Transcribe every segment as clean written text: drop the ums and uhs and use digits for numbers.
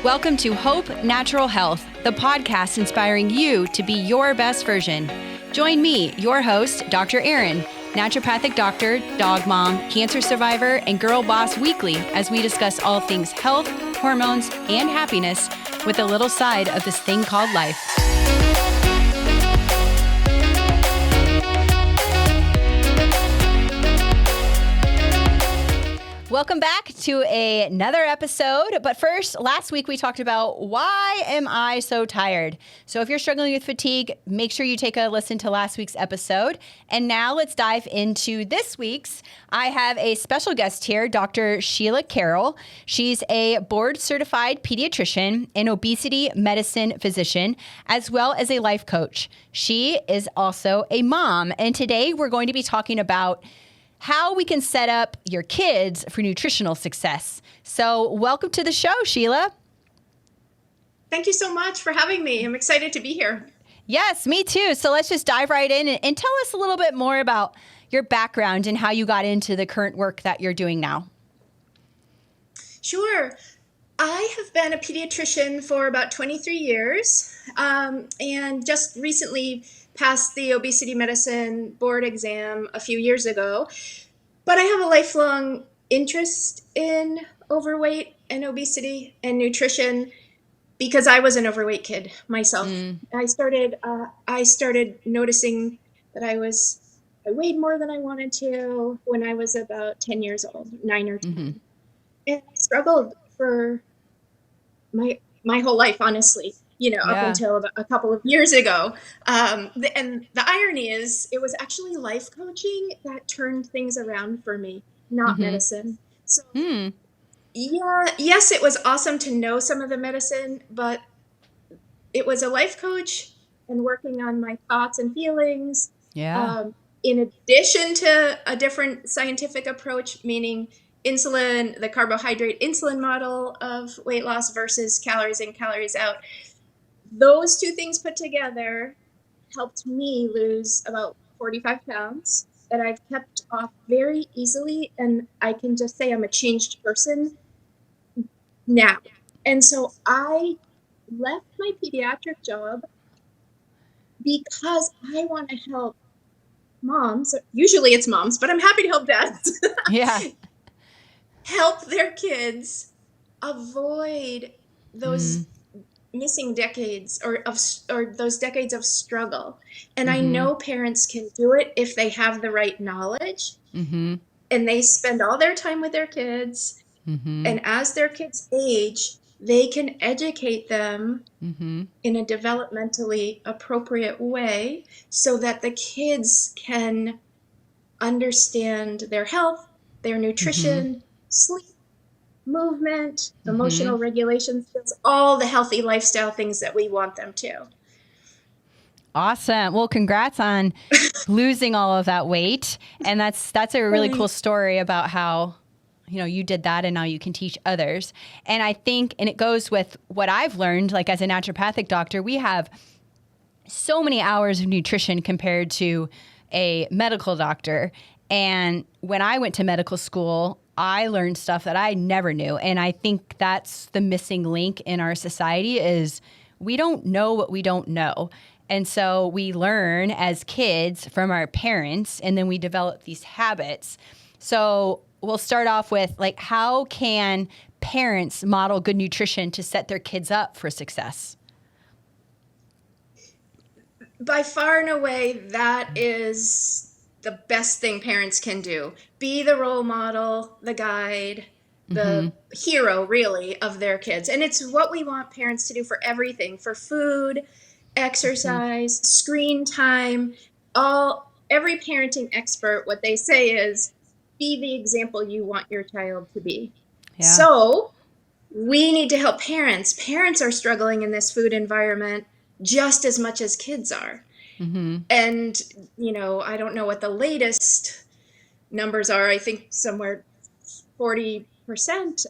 Welcome to Hope Natural Health, the podcast inspiring you to be your best version. Join me, your host, Dr. Erin, naturopathic doctor, dog mom, cancer survivor, and girl boss weekly as we discuss all things health, hormones, and happiness with a little side of this thing called life. Welcome back to another episode. But first, last week we talked about why am I so tired? So if you're struggling with fatigue, make sure you take a listen to last week's episode. And now let's dive into this week's. I have a special guest here, Dr. Sheila Carroll. She's a board-certified pediatrician and obesity medicine physician, as well as a life coach. She is also a mom. And today we're going to be talking about how we can set up your kids for nutritional success. So welcome to the show, Sheila. Thank you so much for having me. I'm excited to be here. Yes, me too. So let's just dive right in and tell us a little bit more about your background and how you got into the current work that you're doing now. Sure. I have been a pediatrician for about 23 years and just recently passed the obesity medicine board exam a few years ago. But I have a lifelong interest in overweight and obesity and nutrition because I was an overweight kid myself. I started noticing that I weighed more than I wanted to when I was about 10 years old, 9 or 10. Mm-hmm. And I struggled for my whole life, honestly. Up until about a couple of years ago. And the irony is it was actually life coaching that turned things around for me, not medicine. So yes, it was awesome to know some of the medicine, but it was a life coach and working on my thoughts and feelings. In addition to a different scientific approach, meaning insulin, the carbohydrate insulin model of weight loss versus calories in, calories out. Those two things put together helped me lose about 45 pounds that I've kept off very easily. And I can just say I'm a changed person now. And so I left my pediatric job because I want to help moms. Usually it's moms, but I'm happy to help dads. Help their kids avoid those missing decades or those decades of struggle. And I know parents can do it if they have the right knowledge and they spend all their time with their kids. And as their kids age, they can educate them in a developmentally appropriate way so that the kids can understand their health, their nutrition, sleep, movement, emotional regulation skills, all the healthy lifestyle things that we want them to. Awesome. Well, congrats on losing all of that weight. And that's a really cool story about how, you did that and now you can teach others. And I think, and it goes with what I've learned, like as a naturopathic doctor, we have so many hours of nutrition compared to a medical doctor. And when I went to medical school, I learned stuff that I never knew. And I think that's the missing link in our society is we don't know what we don't know. And so we learn as kids from our parents, and then we develop these habits. So we'll start off with how can parents model good nutrition to set their kids up for success? By far and away, that is the best thing parents can do. Be the role model, the guide, the hero, really, of their kids. And it's what we want parents to do for everything, for food, exercise, screen time, every parenting expert, what they say is, be the example you want your child to be. Yeah. So we need to help parents. Parents are struggling in this food environment just as much as kids are. And, I don't know what the latest numbers are. I think somewhere 40%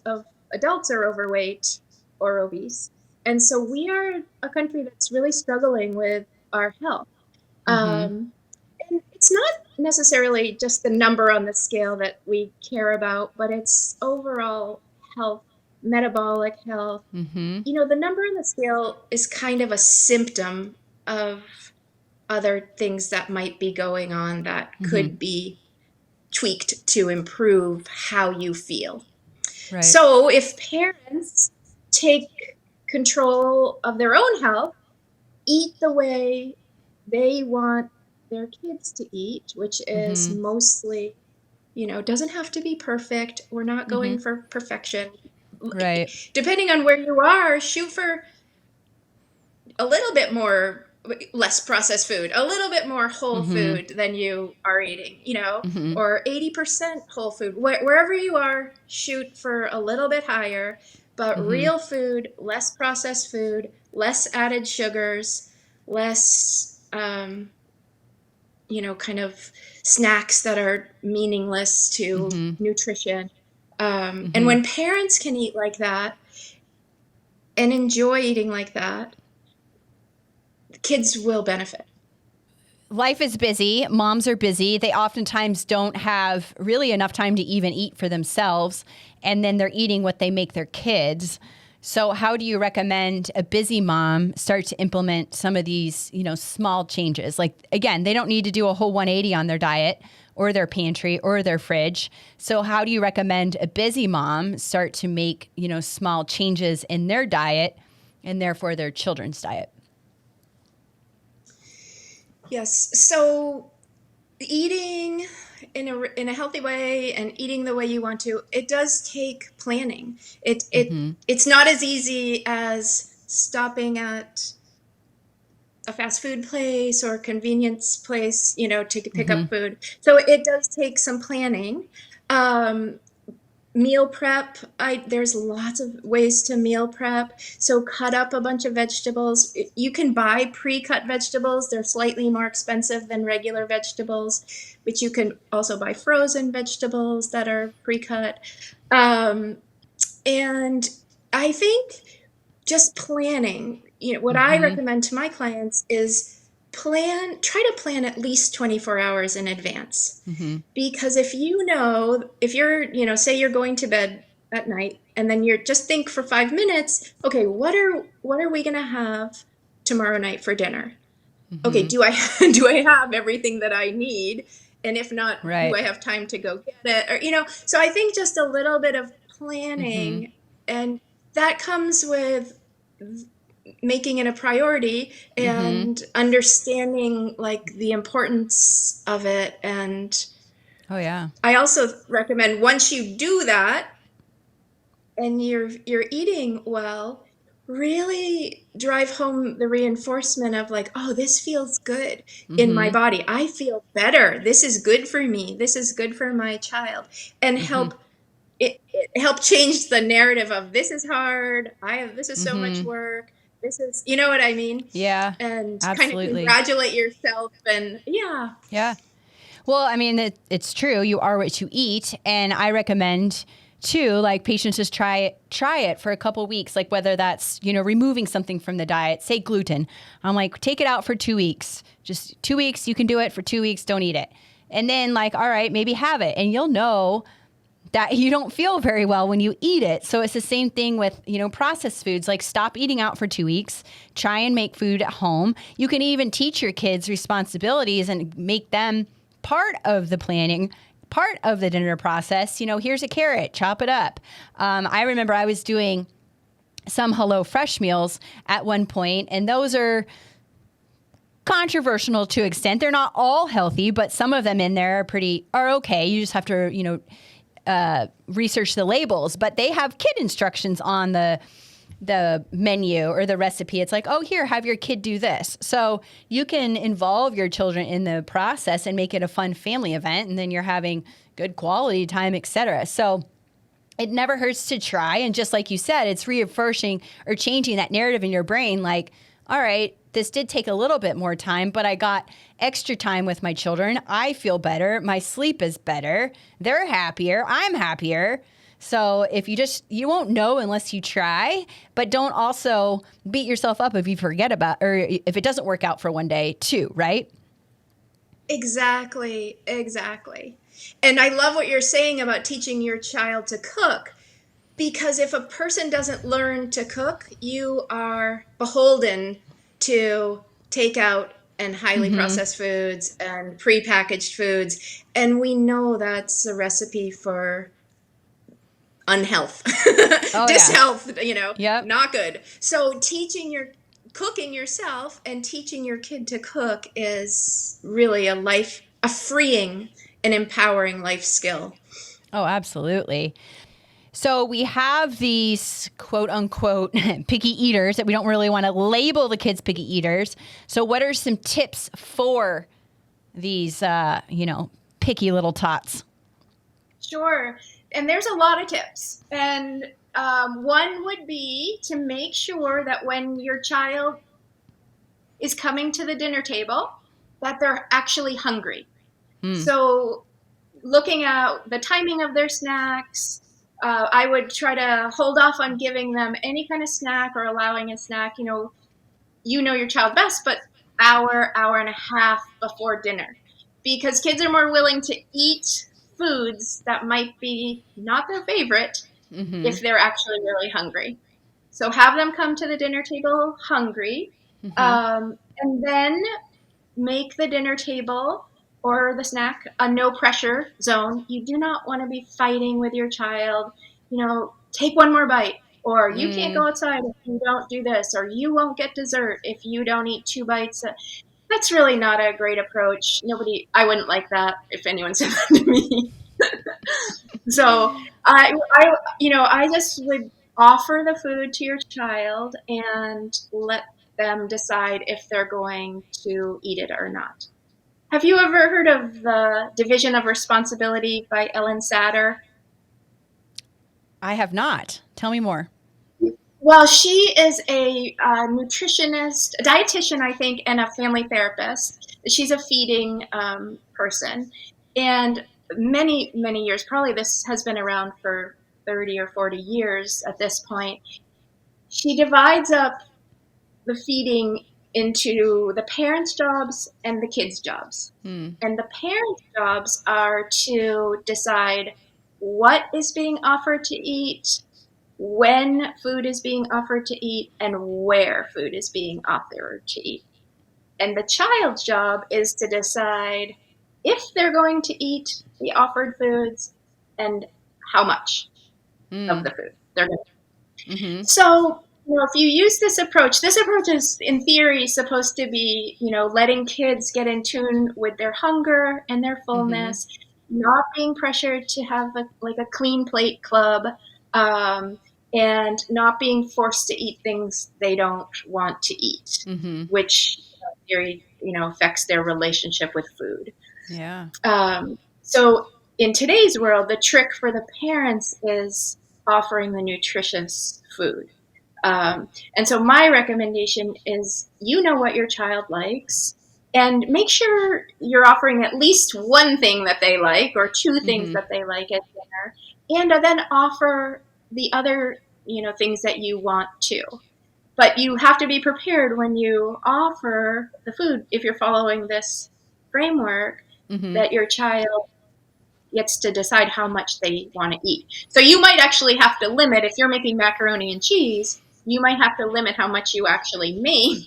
of adults are overweight or obese. And so we are a country that's really struggling with our health. And it's not necessarily just the number on the scale that we care about, but it's overall health metabolic health. Mm-hmm. The number on the scale is kind of a symptom of other things that might be going on that Mm-hmm. could be tweaked to improve how you feel. Right. So if parents take control of their own health, eat the way they want their kids to eat, which is Mm-hmm. mostly, doesn't have to be perfect. We're not Mm-hmm. going for perfection. Right. Depending on where you are, shoot for a little bit more, less processed food, a little bit more whole Mm-hmm. food than you are eating, Mm-hmm. or 80% whole food. Wherever you are, shoot for a little bit higher, but Mm-hmm. real food, less processed food, less added sugars, less, kind of snacks that are meaningless to Mm-hmm. nutrition. And Mm-hmm. when parents can eat like that and enjoy eating like that, kids will benefit. Life is busy. Moms are busy. They oftentimes don't have really enough time to even eat for themselves. And then they're eating what they make their kids. So how do you recommend a busy mom start to implement some of these, small changes? Like, again, they don't need to do a whole 180 on their diet or their pantry or their fridge. So how do you recommend a busy mom start to make, small changes in their diet and therefore their children's diet? Yes. So eating in a healthy way and eating the way you want to, it does take planning. Mm-hmm. It's not as easy as stopping at a fast food place or convenience place, to pick Mm-hmm. up food. So it does take some planning. Um, Meal prep, there's lots of ways to meal prep. So cut up a bunch of vegetables. You can buy pre-cut vegetables. They're slightly more expensive than regular vegetables, but you can also buy frozen vegetables that are pre-cut. And I think just planning, what I Mm-hmm. recommend to my clients is try to plan at least 24 hours in advance. Mm-hmm. Because if you're, say you're going to bed at night and then you're just think for 5 minutes, okay, what are we going to have tomorrow night for dinner? Okay, Mm-hmm. do I do I have everything that I need? And if not, do Right. I have time to go get it? Or, so I think just a little bit of Mm-hmm. planning, and that comes with making it a priority Mm-hmm. and understanding like the importance of it. And Oh, yeah. I also recommend once you do that and you're eating well, really drive home the reinforcement of like, oh, this feels good in my Mm-hmm. body. I feel better. This is good for me. This is good for my child. And Mm-hmm. it help change the narrative of this is hard. This is so much Mm-hmm. work. This is, you know what I mean? Yeah, And kind of absolutely. congratulate yourself. And yeah. Yeah. Well, I mean, it's true. You are what you eat. And I recommend too, like patients just try it for a couple weeks, like whether that's, removing something from the diet, say gluten. I'm like, take it out for 2 weeks. Just 2 weeks. You can do it for 2 weeks. Don't eat it. And then like, all right, maybe have it. And you'll know that you don't feel very well when you eat it. So it's the same thing with, processed foods. Like stop eating out for 2 weeks, try and make food at home. You can even teach your kids responsibilities and make them part of the planning, part of the dinner process. Here's a carrot, chop it up. I remember I was doing some Hello Fresh meals at one point, and those are controversial to an extent. They're not all healthy, but some of them in there are okay. You just have to, research the labels, but they have kid instructions on the menu or the recipe. It's like, oh, here, have your kid do this. So you can involve your children in the process and make it a fun family event. And then you're having good quality time, etc. So it never hurts to try. And just like you said, it's reinforcing or changing that narrative in your brain. Like, all right, this did take a little bit more time, but I got extra time with my children. I feel better. My sleep is better. They're happier. I'm happier. So if you won't know unless you try, but don't also beat yourself up if you forget about, or if it doesn't work out for one day too, right? Exactly. And I love what you're saying about teaching your child to cook. Because if a person doesn't learn to cook, you are beholden to takeout and highly Mm-hmm. processed foods and prepackaged foods. And we know that's a recipe for unhealth, Oh yeah. dishealth, Yep. not good. So cooking yourself and teaching your kid to cook is really a freeing and empowering life skill. Oh, absolutely. So we have these quote unquote picky eaters that we don't really want to label the kids picky eaters. So what are some tips for these, picky little tots? Sure. And there's a lot of tips. And one would be to make sure that when your child is coming to the dinner table, that they're actually hungry. Mm. So looking at the timing of their snacks, I would try to hold off on giving them any kind of snack or allowing a snack. You know your child best, but hour and a half before dinner, because kids are more willing to eat foods that might be not their favorite Mm-hmm. if they're actually really hungry. So have them come to the dinner table hungry, Mm-hmm. and then make the dinner table or the snack a no pressure zone. You do not want to be fighting with your child, take one more bite, or you can't Mm. go outside if you don't do this, or you won't get dessert if you don't eat 2 bites. That's really not a great approach. I wouldn't like that if anyone said that to me. So I just would offer the food to your child and let them decide if they're going to eat it or not. Have you ever heard of the Division of Responsibility by Ellen Satter? I have not. Tell me more. Well, she is a nutritionist, a dietitian, I think, and a family therapist. She's a feeding person. And many, many years, probably this has been around for 30 or 40 years at this point, she divides up the feeding into the parents' jobs and the kids' jobs. Mm. And the parents' jobs are to decide what is being offered to eat, when food is being offered to eat, and where food is being offered to eat. And the child's job is to decide if they're going to eat the offered foods and how much of Mm. the food they're going to eat. Mm-hmm. So, if you use this approach is in theory supposed to be, letting kids get in tune with their hunger and their Mm-hmm. fullness, not being pressured to have a clean plate club, um, and not being forced to eat things they don't want to eat, Mm-hmm. which in theory, affects their relationship with food. Yeah. So in today's world, the trick for the parents is offering the nutritious food. And so my recommendation is, what your child likes, and make sure you're offering at least one thing that they like or two things Mm-hmm. that they like at dinner, and then offer the other, things that you want to. But you have to be prepared when you offer the food, if you're following this framework, Mm-hmm. that your child gets to decide how much they want to eat. So you might actually have to limit, if you're making macaroni and cheese, you might have to limit how much you actually make.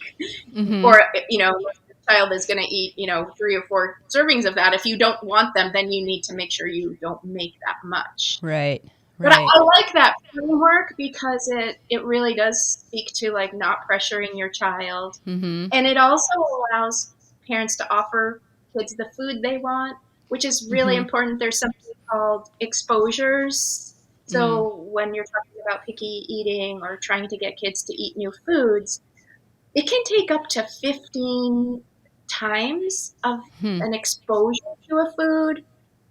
Mm-hmm. Or, the child is going to eat, 3 or 4 servings of that. If you don't want them, then you need to make sure you don't make that much. Right. But Right. I like that framework because it really does speak to not pressuring your child. Mm-hmm. And it also allows parents to offer kids the food they want, which is really Mm-hmm. important. There's something called exposures. Mm. So when you're talking about picky eating or trying to get kids to eat new foods, it can take up to 15 times of Hmm. an exposure to a food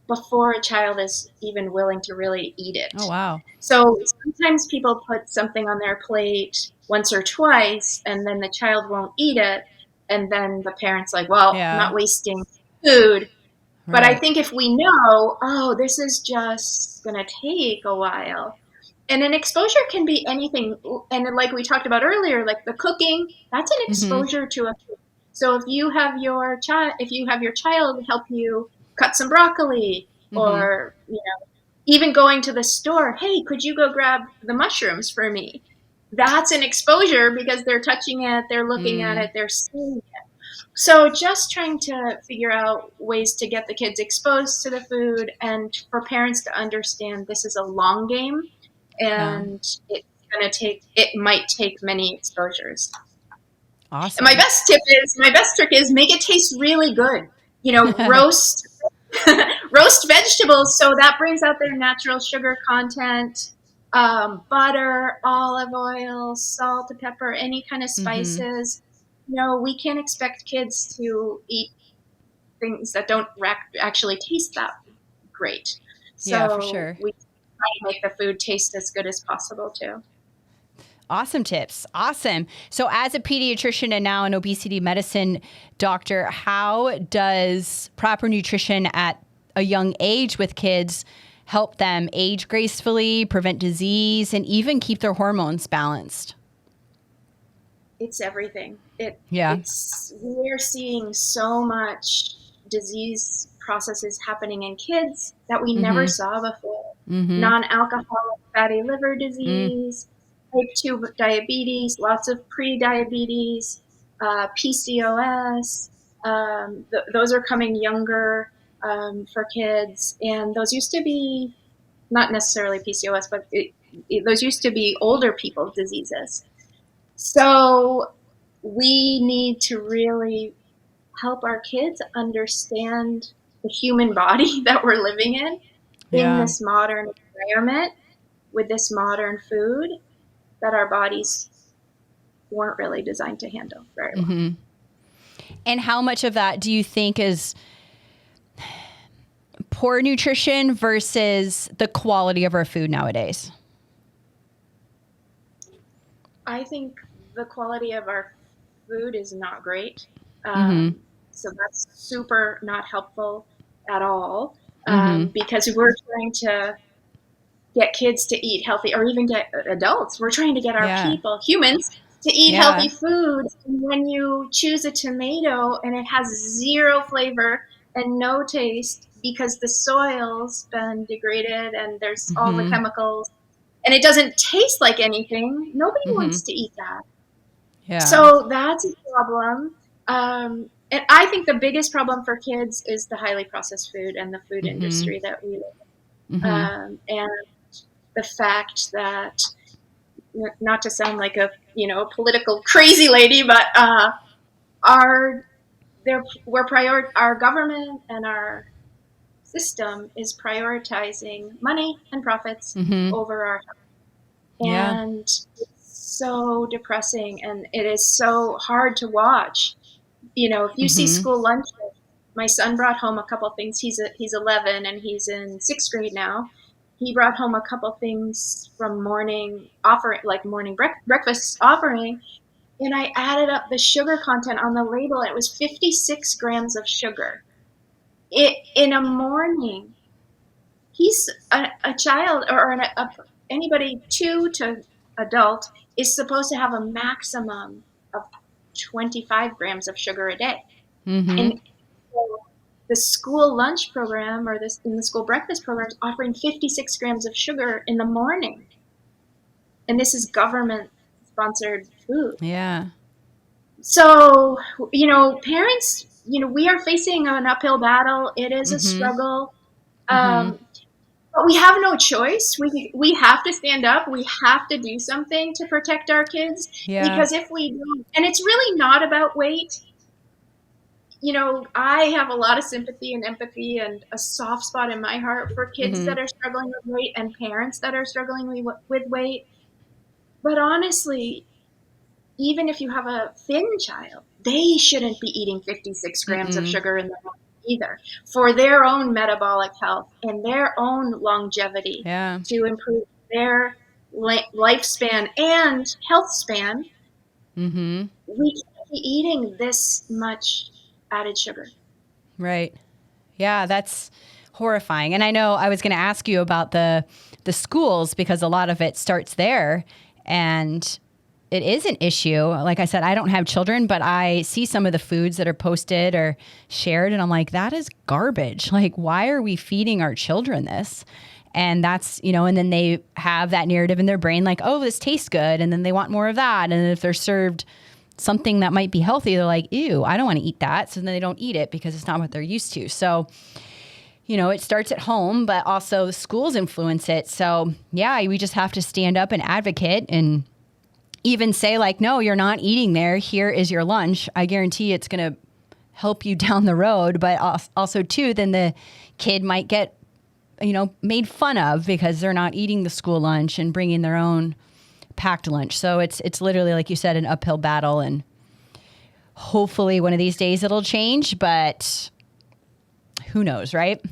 before a child is even willing to really eat it. Oh wow. So sometimes people put something on their plate once or twice, and then the child won't eat it, and then the parent's like, well, I'm Yeah. not wasting food. But I Right. think if we know, this is just going to take a while. And an exposure can be anything. And like we talked about earlier, like the cooking, that's an Mm-hmm. exposure to a food. So if you have your child help you cut some broccoli, Mm-hmm. or even going to the store, hey, could you go grab the mushrooms for me? That's an exposure because they're touching it, they're looking at it, they're seeing it. So just trying to figure out ways to get the kids exposed to the food and for parents to understand this is a long game and it might take many exposures. Awesome. And my best trick is make it taste really good. Roast vegetables, so that brings out their natural sugar content. Butter, olive oil, salt, pepper, any kind of spices. We can't expect kids to eat things that don't actually taste that great. So yeah, for sure. We try to make the food taste as good as possible too. Awesome tips. Awesome. So as a pediatrician and now an obesity medicine doctor, how does proper nutrition at a young age with kids help them age gracefully, prevent disease, and even keep their hormones balanced? It's everything. We're seeing so much disease processes happening in kids that we never saw before. Non-alcoholic fatty liver disease, type 2 diabetes, lots of pre-diabetes, PCOS. Those are coming younger for kids. And those used to be, not necessarily PCOS, but those used to be older people's diseases. So we need to really help our kids understand the human body that we're living in this modern environment with this modern food that our bodies weren't really designed to handle very well. And how much of that do you think is poor nutrition versus the quality of our food nowadays? I think the quality of our food is not great. So that's super not helpful at all because we're trying to get kids to eat healthy or even get adults. We're trying to get our people, humans, to eat healthy food. And when you choose a tomato and it has zero flavor and no taste because the soil's been degraded and there's all the chemicals and it doesn't taste like anything, nobody wants to eat that. Yeah. So that's a problem. And I think the biggest problem for kids is the highly processed food and the food industry that we live in. And the fact that, not to sound like a political crazy lady, but our government and our system is prioritizing money and profits over our health. And it's so depressing and it is so hard to watch. If you see school lunches, my son brought home a couple things. He's 11 and he's in 6th grade now. He brought home a couple things from morning breakfast offering. And I added up the sugar content on the label. It was 56 grams of sugar. In a morning, he's a child or anybody 2 to adult is supposed to have a maximum of 25 grams of sugar a day. And so the school lunch program or in the school breakfast program is offering 56 grams of sugar in the morning. And this is government sponsored food. Yeah. So, parents, we are facing an uphill battle. It is a struggle. But we have no choice. We have to stand up. We have to do something to protect our kids. Because if we don't, and it's really not about weight. I have a lot of sympathy and empathy and a soft spot in my heart for kids that are struggling with weight and parents that are struggling with weight. But honestly, even if you have a thin child, they shouldn't be eating 56 grams of sugar in the morning either, for their own metabolic health and their own longevity to improve their lifespan and health span. We can't be eating this much added sugar. Right. Yeah, that's horrifying. And I know I was going to ask you about the schools because a lot of it starts there and it is an issue. Like I said, I don't have children, but I see some of the foods that are posted or shared and I'm like, that is garbage. Like, why are we feeding our children this? And that's, and then they have that narrative in their brain like, oh, this tastes good. And then they want more of that. And if they're served something that might be healthy, they're like, ew, I don't want to eat that. So then they don't eat it because it's not what they're used to. So, it starts at home, but also schools influence it. So yeah, we just have to stand up and advocate and even say like, no, you're not eating there. Here is your lunch. I guarantee it's going to help you down the road. But also too, then the kid might get, made fun of because they're not eating the school lunch and bringing their own packed lunch. So it's literally, like you said, an uphill battle, and hopefully one of these days it'll change, but who knows, right?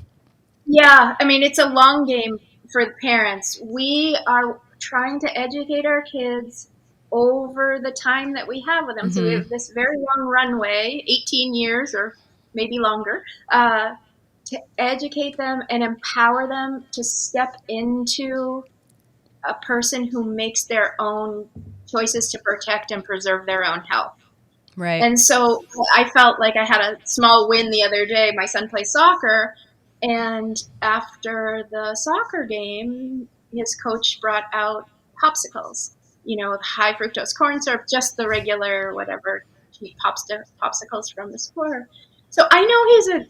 Yeah, I mean, it's a long game for the parents. We are trying to educate our kids over the time that we have with them. So we have this very long runway, 18 years or maybe longer, to educate them and empower them to step into a person who makes their own choices to protect and preserve their own health. Right. And so I felt like I had a small win the other day. My son plays soccer, and after the soccer game, his coach brought out popsicles, with high fructose corn syrup, just the regular whatever cheap popsicles from the store. So I know he's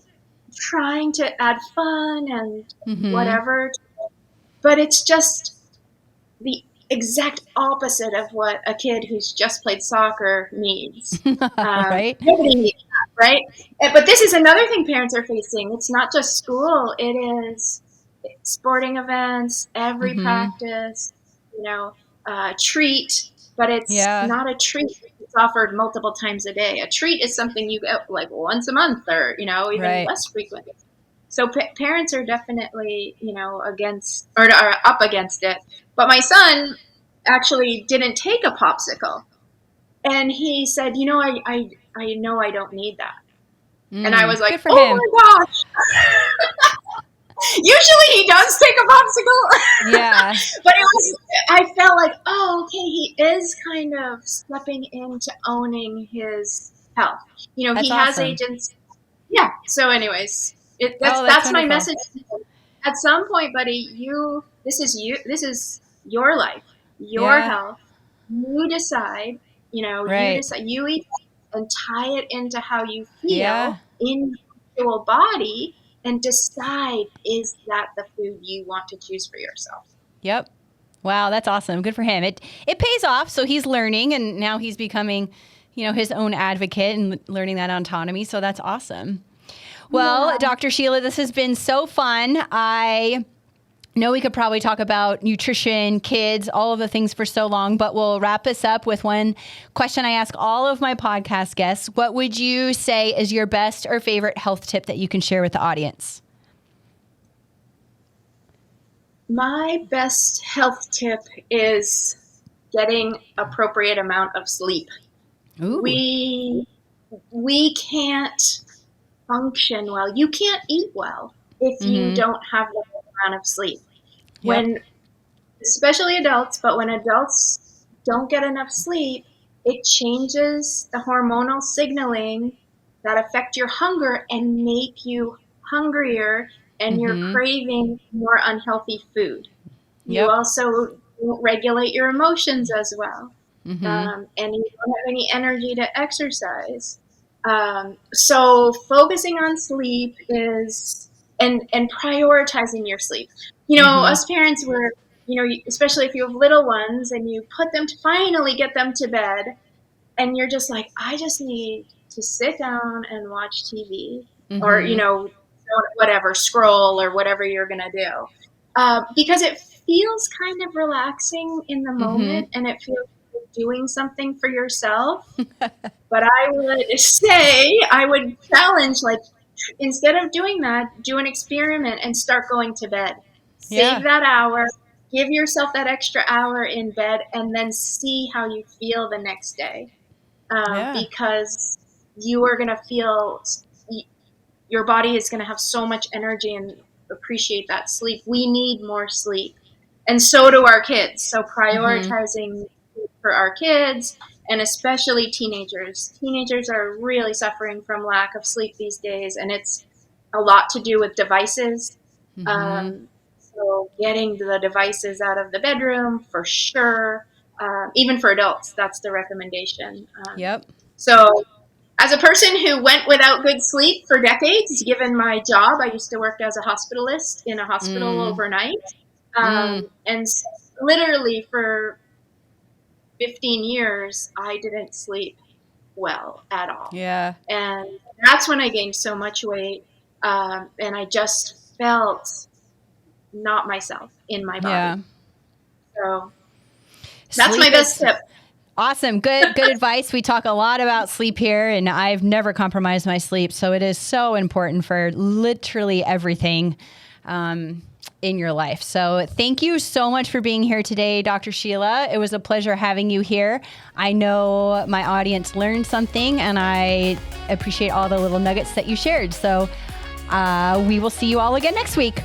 trying to add fun and whatever, but it's just the exact opposite of what a kid who's just played soccer needs. Right? Nobody needs that, right? But this is another thing parents are facing. It's not just school. It is sporting events, every practice, treat, but it's not a treat. It's offered multiple times a day. A treat is something you get like once a month or, even less frequent. So parents are definitely, against or are up against it. But my son actually didn't take a popsicle, and he said, I know I don't need that. And I was like, oh him. My gosh. Usually he does take a popsicle. Yeah. But I felt like, okay, he is kind of stepping into owning his health. He has agents. Yeah. So anyways, that's my message. At some point, buddy, this is your life, your health. You decide, you eat and tie it into how you feel in your body and decide, is that the food you want to choose for yourself? Yep. Wow, that's awesome. Good for him. It pays off. So he's learning, and now he's becoming, his own advocate and learning that autonomy. So that's awesome. Well, Dr. Sheila, this has been so fun. I know we could probably talk about nutrition, kids, all of the things for so long, but we'll wrap this up with one question I ask all of my podcast guests. What would you say is your best or favorite health tip that you can share with the audience? My best health tip is getting appropriate amount of sleep. Ooh. We can't function well. You can't eat well if you don't have the amount of sleep. When, especially adults, but when adults don't get enough sleep, it changes the hormonal signaling that affect your hunger and make you hungrier, and you're craving more unhealthy food. You also don't regulate your emotions as well. And you don't have any energy to exercise. So focusing on sleep is, and prioritizing your sleep. Us parents were, especially if you have little ones and you put them to finally get them to bed, and you're just like, I just need to sit down and watch TV or, whatever, scroll or whatever you're going to do. Because it feels kind of relaxing in the moment, and it feels like doing something for yourself. But I would challenge, like, instead of doing that, do an experiment and start going to bed. Save that hour, give yourself that extra hour in bed, and then see how you feel the next day. Because you are going to feel, your body is going to have so much energy and appreciate that sleep. We need more sleep. And so do our kids. So prioritizing for our kids, and especially teenagers. Teenagers are really suffering from lack of sleep these days, and it's a lot to do with devices. So getting the devices out of the bedroom for sure. Even for adults, that's the recommendation. Yep. So as a person who went without good sleep for decades, given my job, I used to work as a hospitalist in a hospital overnight. And so literally for 15 years, I didn't sleep well at all. Yeah. And that's when I gained so much weight. And I just felt not myself in my body. Yeah. So that's Sleep my best tip. Awesome. Good advice. We talk a lot about sleep here, and I've never compromised my sleep. So it is so important for literally everything in your life. So thank you so much for being here today, Dr. Sheila. It was a pleasure having you here. I know my audience learned something, and I appreciate all the little nuggets that you shared. So we will see you all again next week.